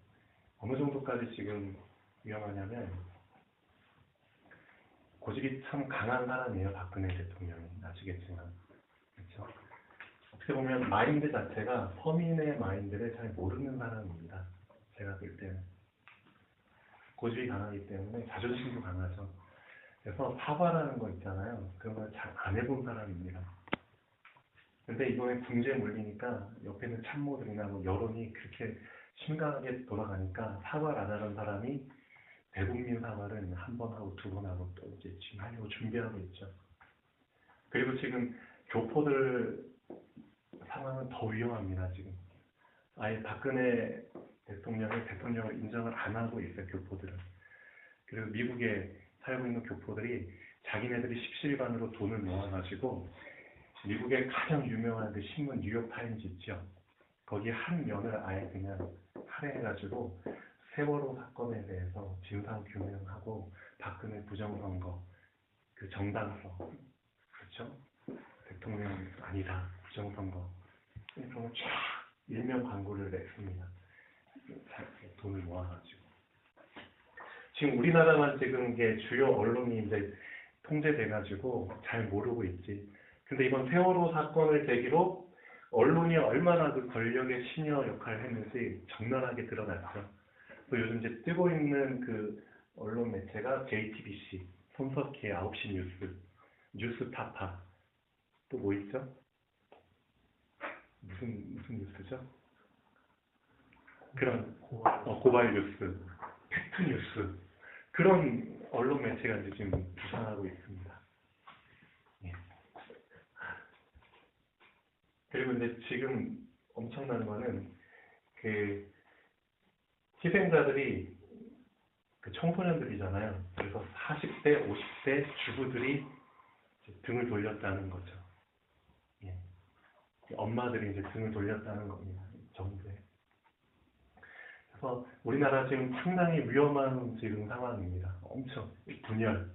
어느 정도까지 지금 위험하냐면 고집이 참 강한 사람이에요. 박근혜 대통령이. 아시겠지만. 그렇죠? 어떻게 보면 마인드 자체가 서민의 마인드를 잘 모르는 사람입니다. 제가 볼 때는. 고집이 강하기 때문에 자존심도 강하죠. 그래서 사과라는 거 있잖아요. 그런 걸 잘 안 해본 사람입니다. 근데 이번에 궁지에 몰리니까 옆에 있는 참모들이나 뭐 여론이 그렇게 심각하게 돌아가니까 사과를 안 하는 사람이 대국민 사과를 한 번 하고 두 번 하고 또 이제 지금 하려고 준비하고 있죠. 그리고 지금 교포들 상황은 더 위험합니다. 지금 아예 박근혜 대통령의 대통령을 인정을 안 하고 있어요. 교포들은. 그리고 미국에 살고 있는 교포들이 자기네들이 십시일반으로 돈을 모아가지고 미국의 가장 유명한 그 신문 뉴욕타임즈 있죠. 거기 한 면을 아예 그냥 할애해가지고 세월호 사건에 대해서 진상 규명하고 박근혜 부정선거 그 정당성 그렇죠? 대통령 아니다 부정선거 그런 걸 쫙 일면 광고를 냈습니다. 돈을 모아가지고 지금 우리나라만 지금 이게 주요 언론이 이제 통제돼가지고 잘 모르고 있지. 근데 이번 세월호 사건을 계기로 언론이 얼마나 그 권력의 시녀 역할을 했는지 적나라하게 드러났죠. 또 요즘 이제 뜨고 있는 그 언론 매체가 JTBC, 손석희의 9시 뉴스, 뉴스타파, 또 뭐 있죠? 무슨 뉴스죠? 그런 고발 뉴스, 팩트 뉴스 그런 언론 매체가 이제 지금 부상하고 있습니다. 예. 그리고 이제 지금 엄청난 거는 그 희생자들이 그 청소년들이잖아요. 그래서 40대, 50대 주부들이 등을 돌렸다는 거죠. 예. 엄마들이 이제 등을 돌렸다는 겁니다. 정부에. 그래서 우리나라 지금 상당히 위험한 지금 상황입니다. 엄청 분열.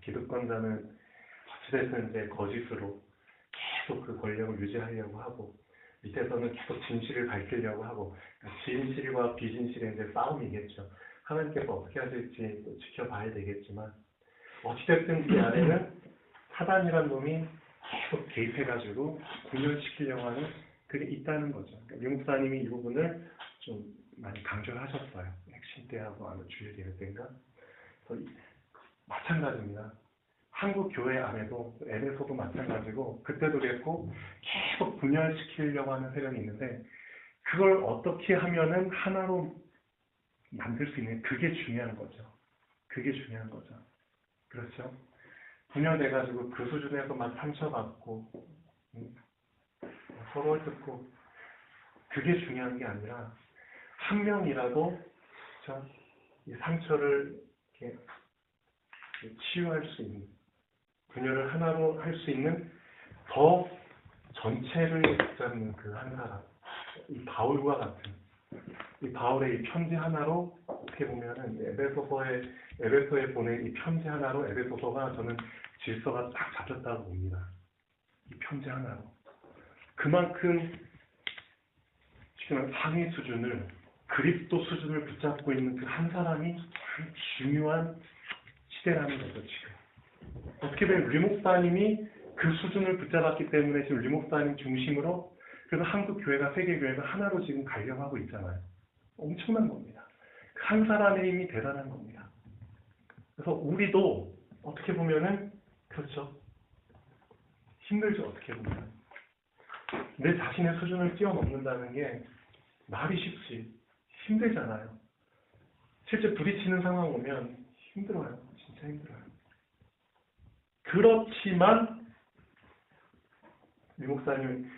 기득권자는 어찌됐든 이제 거짓으로 계속 그 권력을 유지하려고 하고 밑에서는 계속 진실을 밝히려고 하고 그러니까 진실과 비진실의 이제 싸움이겠죠. 하나님께서 어떻게 하실지 또 지켜봐야 되겠지만 어찌됐든 이 안에는 사단이란 놈이 계속 개입해가지고 분열시키려고 하는 그게 있다는 거죠. 그러니까 유 목사님이 이 부분을 좀 많이 강조를 하셨어요. 핵심 때하고 아마 주일 예배 때인가. 마찬가지입니다. 한국 교회 안에도 에베소도 마찬가지고 그때도 그랬고 계속 분열시키려고 하는 세력이 있는데 그걸 어떻게 하면은 하나로 만들 수 있는 그게 중요한 거죠. 그게 중요한 거죠. 그렇죠? 분열돼가지고 그 수준에서 막 상처받고 서로 듣고 그게 중요한 게 아니라 한 명이라도 그렇죠? 이 상처를 이렇게 치유할 수 있는 분열을 하나로 할 수 있는 더 전체를 붙잡는 그 한 사람 이 바울과 같은 이 바울의 이 편지 하나로 어떻게 보면은 에베소에 보낸 이 편지 하나로 에베소서가 저는 질서가 딱 잡혔다고 봅니다. 이 편지 하나로 그만큼 지금 상위 수준을 그리스도 수준을 붙잡고 있는 그 한 사람이 참 중요한 시대라는 거죠. 지금 어떻게 보면 류 목사님이 그 수준을 붙잡았기 때문에 지금 류 목사님 중심으로 그래서 한국 교회가 세계 교회가 하나로 지금 가려고 하고 있잖아요. 엄청난 겁니다. 한 사람의 힘이 대단한 겁니다. 그래서 우리도 어떻게 보면은 그렇죠. 힘들죠. 어떻게 보면 내 자신의 수준을 뛰어넘는다는 게 말이 쉽지 힘들잖아요. 실제 부딪히는 상황 오면 힘들어요. 진짜 힘들어요. 그렇지만 유 목사님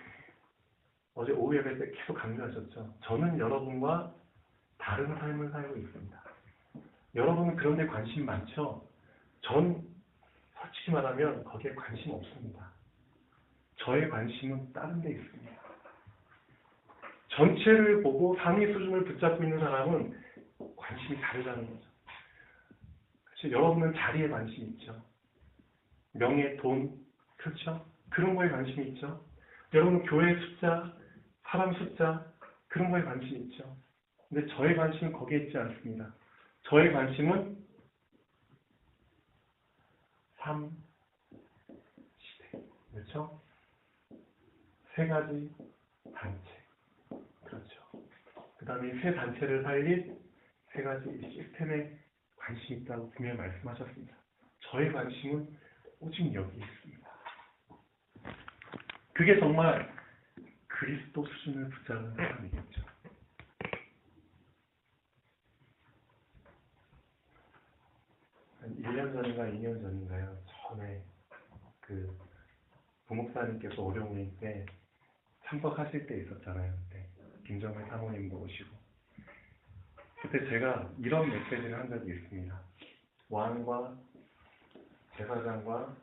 어제 오후 예배 때 계속 강조하셨죠. 저는 여러분과 다른 삶을 살고 있습니다. 여러분은 그런 데 관심 많죠? 전 솔직히 말하면 거기에 관심 없습니다. 저의 관심은 다른 데 있습니다. 전체를 보고 상위 수준을 붙잡고 있는 사람은 관심이 다르다는 거죠. 그렇죠? 여러분은 자리에 관심이 있죠. 명예, 돈, 그렇죠? 그런 거에 관심이 있죠. 여러분은 교회 숫자, 사람 숫자, 그런 거에 관심이 있죠. 근데 저의 관심은 거기에 있지 않습니다. 저의 관심은 삶, 시대, 그렇죠? 세 가지 단체, 그렇죠. 그 다음에 이 세 단체를 살릴 세 가지 시스템에 관심이 있다고 분명히 말씀하셨습니다. 저의 관심은 오직 여기 있습니다. 그게 정말 그리스도 수준을 붙잡는 사람이겠죠. 한 1년 전인가 2년 전인가요? 전에 그 부목사님께서 오룡일 때 참석하실 때 있었잖아요. 그때 김정일 사모님도 오시고 그때 제가 이런 메시지를 한 적이 있습니다. 왕과 제사장과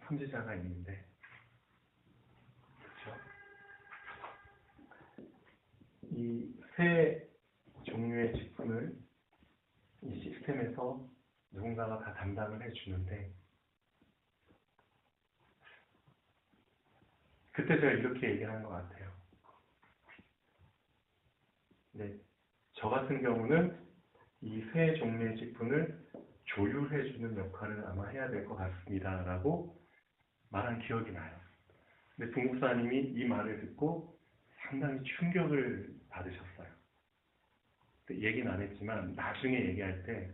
선지자가 있는데 그렇죠?
이 세 종류의 직분을 이 시스템에서 누군가가 다 담당을 해주는데, 그때 제가 이렇게 얘기하는 것 같아요. 네, 저 같은 경우는 이 세 종류의 직분을 조율해주는 역할을 아마 해야 될 것 같습니다. 라고 말한 기억이 나요. 근데 부목사님이 이 말을 듣고 상당히 충격을 받으셨어요. 얘기는 안 했지만 나중에 얘기할 때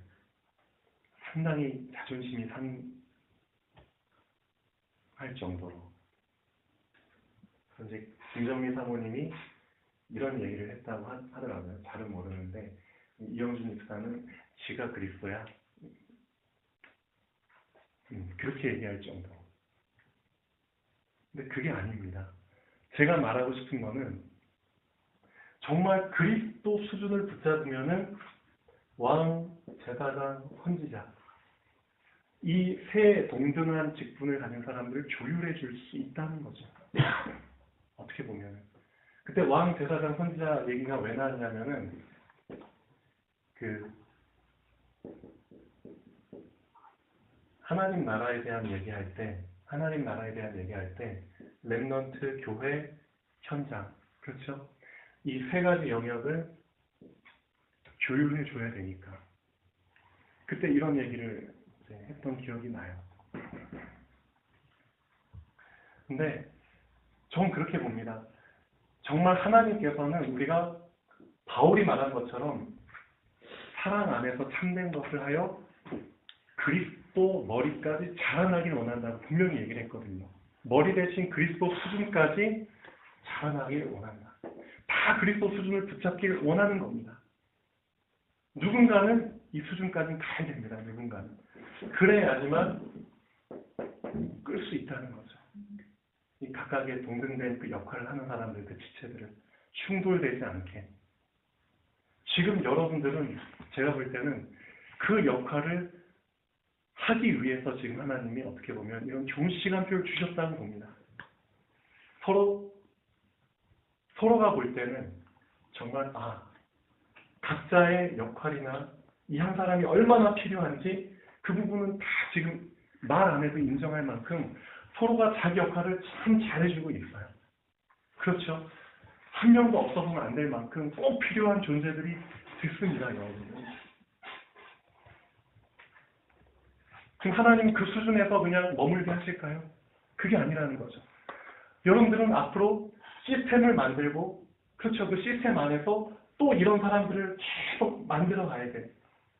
상당히 자존심이 상할 정도로. 그래서 이제 김정미 사모님이 이런 얘기를 했다고 하더라고요. 잘은 모르는데 이영준 집사는 지가 그리스도야. 그렇게 얘기할 정도. 근데 그게 아닙니다. 제가 말하고 싶은 거는 정말 그리스도 수준을 붙잡으면은 왕, 제사장, 선지자 이 세 동등한 직분을 가진 사람들을 조율해 줄 수 있다는 거죠. 어떻게 보면은. 그때 왕, 제사장, 선지자 얘기가 왜 나왔냐면은 하나님 나라에 대한 얘기할 때 렘넌트 교회 현장, 그렇죠? 이 세 가지 영역을 조율해 줘야 되니까. 그때 이런 얘기를 이제 했던 기억이 나요. 근데 전 그렇게 봅니다. 정말 하나님께서는 우리가 바울이 말한 것처럼 사랑 안에서 참된 것을 하여 그리스도 머리까지 자라나길 원한다고 분명히 얘기를 했거든요. 머리 대신 그리스도 수준까지 자라나길 원한다. 다 그리스도 수준을 붙잡길 원하는 겁니다. 누군가는 이 수준까지는 가야 됩니다. 누군가는. 그래야지만 끌 수 있다는 거죠. 이 각각의 동등된 그 역할을 하는 사람들, 그 지체들은 충돌되지 않게. 지금 여러분들은 제가 볼 때는 그 역할을 하기 위해서 지금 하나님이 어떻게 보면 이런 좋은 시간표를 주셨다고 봅니다. 서로가 볼 때는 정말 각자의 역할이나 이 한 사람이 얼마나 필요한지 그 부분은 다 지금 말 안 해도 인정할 만큼 서로가 자기 역할을 참 잘해주고 있어요. 그렇죠? 한 명도 없어서는 안 될 만큼 꼭 필요한 존재들이 됐습니다, 여러분. 그럼 하나님 그 수준에서 그냥 머물게 하실까요? 그게 아니라는 거죠. 여러분들은 앞으로 시스템을 만들고, 그렇죠, 그 시스템 안에서 또 이런 사람들을 계속 만들어 가야 돼.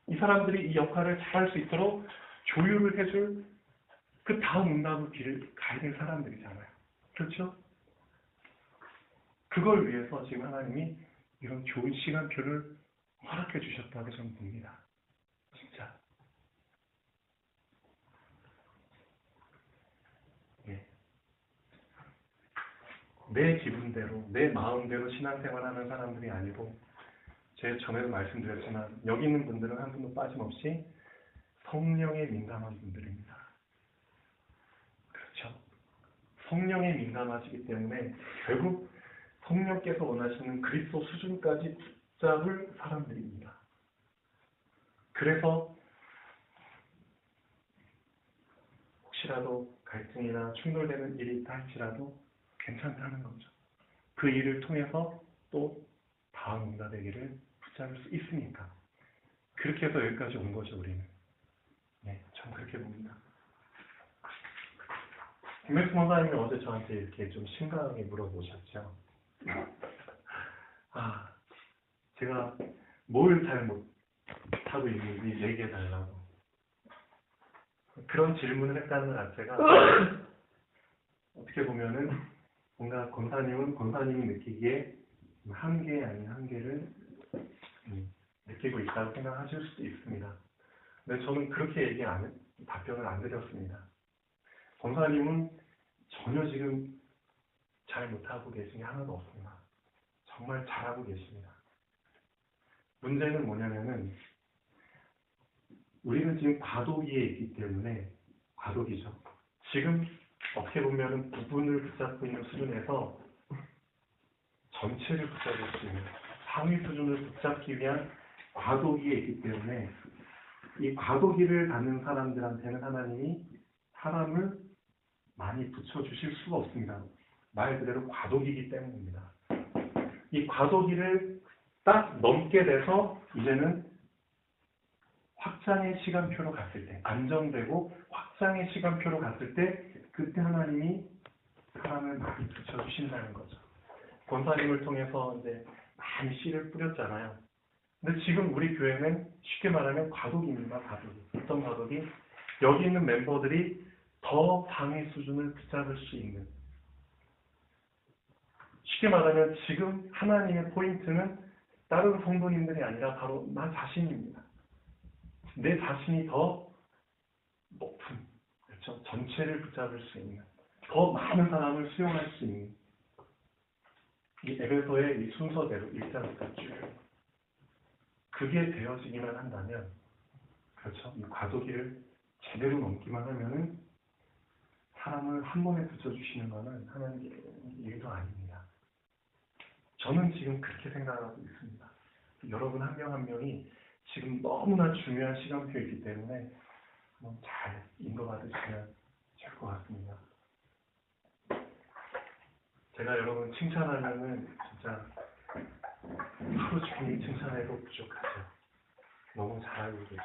이 사람들이 이 역할을 잘할 수 있도록 조율을 해줄 그 다음 응답의 길을 가야 될 사람들이잖아요. 그렇죠? 그걸 위해서 지금 하나님이 이런 좋은 시간표를 허락해 주셨다고 저는 봅니다. 진짜. 내 기분대로, 내 마음대로 신앙생활하는 사람들이 아니고, 제가 전에도 말씀드렸지만 여기 있는 분들은 한 분도 빠짐없이 성령에 민감한 분들입니다. 그렇죠? 성령에 민감하시기 때문에 결국 성령께서 원하시는 그리스도 수준까지 붙잡을 사람들입니다. 그래서 혹시라도 갈등이나 충돌되는 일이 있다 할지라도 괜찮다는 거죠. 그 일을 통해서 또 다음 응답의 길을 붙잡을 수 있으니까. 그렇게 해서 여기까지 온 거죠, 우리는. 네, 전 그렇게 봅니다. 김백수 목사님이 어제 저한테 이렇게 좀 심각하게 물어보셨죠. 제가 뭘 잘못하고 있는지 얘기해달라고. 그런 질문을 했다는 것 자체가 어떻게 보면은 뭔가 권사님이 느끼기에 한계 아닌 한계를 느끼고 있다고 생각하실 수도 있습니다. 근데 저는 그렇게 답변을 안 드렸습니다. 권사님은 전혀 지금 잘 못하고 계신 게 하나도 없습니다. 정말 잘하고 계십니다. 문제는 뭐냐면은 우리는 지금 과도기에 있기 때문에 과도기죠. 지금 어떻게 보면은 부분을 붙잡고 있는 수준에서 전체를 붙잡을 수 있는
상위 수준을 붙잡기 위한 과도기에 있기 때문에 이 과도기를 갖는 사람들한테는 하나님이 사람을 많이 붙여주실 수가 없습니다. 말 그대로 과도기이기 때문입니다. 이 과도기를 딱 넘게 돼서 이제는 확장의 시간표로 갔을 때, 안정되고 확장의 시간표로 갔을 때 그때 하나님이 사람을 많이 붙여주신다는 거죠. 권사님을 통해서 이제 많이 씨를 뿌렸잖아요. 근데 지금 우리 교회는 쉽게 말하면 과도기입니다. 과도기. 어떤 과도기? 여기 있는 멤버들이 더 상위 수준을 붙잡을 수 있는, 쉽게 말하면 지금 하나님의 포인트는 다른 성도님들이 아니라 바로 나 자신입니다. 내 자신이 더 높은, 그렇죠? 전체를 붙잡을 수 있는, 더 많은 사람을 수용할 수 있는, 이 에베소의 이 순서대로 일자부터 쭉 그게 되어지기만 한다면, 그렇죠? 이 과도기를 제대로 넘기만 하면은 사람을 한 번에 붙여주시는 것은 하나님의 일도 아닙니다. 저는 지금 그렇게 생각하고 있습니다. 여러분 한 명 한 명이 지금 너무나 중요한 시간표이기 때문에 한번 잘 인도받으시면 될 것 같습니다. 제가 여러분 칭찬하면은 진짜 하루 종일 칭찬해도 부족하죠. 너무 잘 알고 계시죠.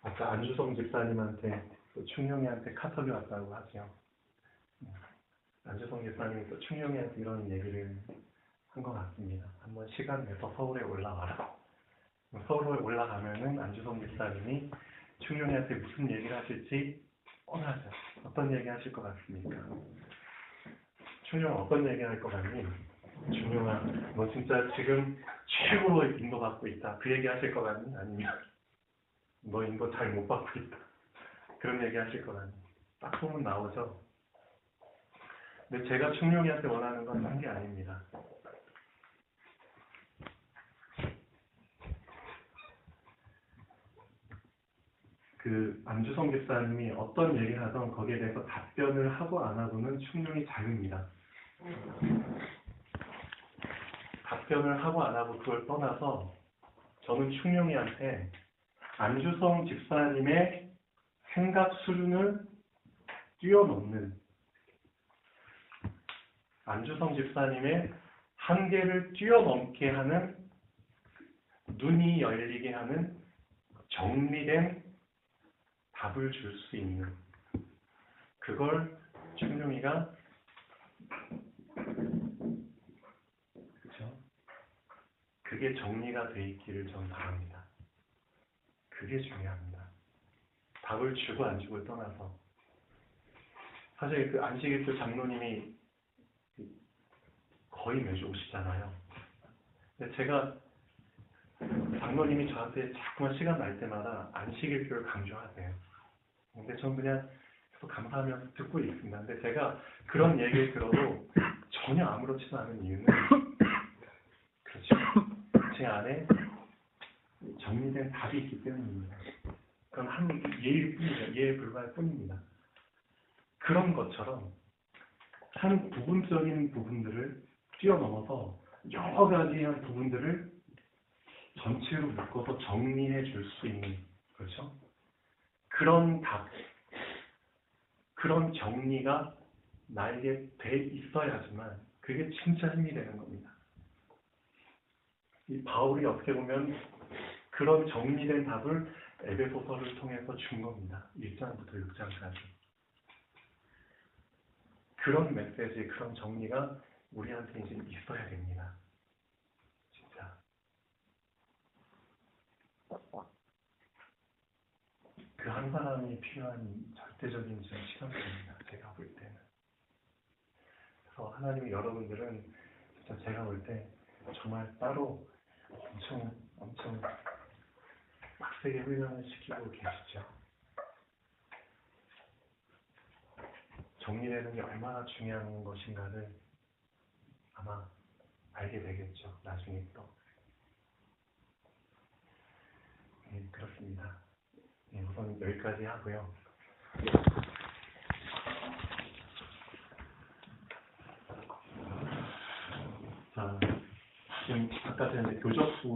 아까 안주성 집사님한테 또 충룡이한테 카톡이 왔다고 하죠. 안주성 집사님이 또 충룡이한테 이런 얘기를 한 것 같습니다. 한번 시간 내서 서울에 올라와라. 서울에 올라가면은 안주성 집사님이 충룡이한테 무슨 얘기를 하실지 뻔하죠. 어떤 얘기 하실 것 같습니까? 충룡 어떤 얘기 할 것 같니? 충룡아, 너 진짜 지금 최고로 인도받고 있다. 그 얘기 하실 것 같니? 아니면 너 인도 잘 못 받고 있다. 그런 얘기 하실 것 같니? 딱 보면 나오죠. 근데 제가 충룡이한테 원하는 건 딴 게 아닙니다. 안주성 집사님이 어떤 얘기를 하던 거기에 대해서 답변을 하고 안 하고는 충룡이 자유입니다. 답변을 하고 안 하고 그걸 떠나서 저는 충룡이한테 안주성 집사님의 생각 수준을 뛰어넘는, 안주성 집사님의 한계를 뛰어넘게 하는, 눈이 열리게 하는 정리된 답을 줄 수 있는, 그걸 충룡이가, 그렇죠? 그게 정리가 돼 있기를 저는 바랍니다. 그게 중요합니다. 답을 주고 안 주고를 떠나서, 사실 그 안식일교 장로님이 거의 매주 오시잖아요. 근데 제가 장로님이 저한테 자꾸만 시간 날 때마다 안식일교를 강조하세요. 근데 전 그냥 계속 감사하면서 듣고 있습니다. 근데 제가 그런 얘기를 들어도 전혀 아무렇지도 않은 이유는, 그렇죠, 제 안에 정리된 답이 있기 때문입니다. 그건 한 예일 뿐이죠. 예에 불과할 뿐입니다. 그런 것처럼 한 부분적인 부분들을 뛰어넘어서 여러 가지의 부분들을 전체로 묶어서 정리해 줄 수 있는, 그렇죠? 그런 답, 그런 정리가 나에게 돼 있어야지만 그게 진짜 힘이 되는 겁니다. 이 바울이 어떻게 보면 그런 정리된 답을 에베소서를 통해서 준 겁니다. 1장부터 6장까지. 그런 메시지, 그런 정리가 우리한테 이제 있어야 됩니다. 진짜. 그 한 사람이 필요한 절대적인 시간입니다. 제가 볼 때는. 그래서 하나님이 여러분들은 진짜 제가 볼 때 정말 따로 엄청 빡세게 훈련을 시키고 계시죠. 정리되는 게 얼마나 중요한 것인가를 아마 알게 되겠죠. 나중에 또. 네, 그렇습니다. 네, 우선 여기까지 하고요.
지금 아까 전에 교접수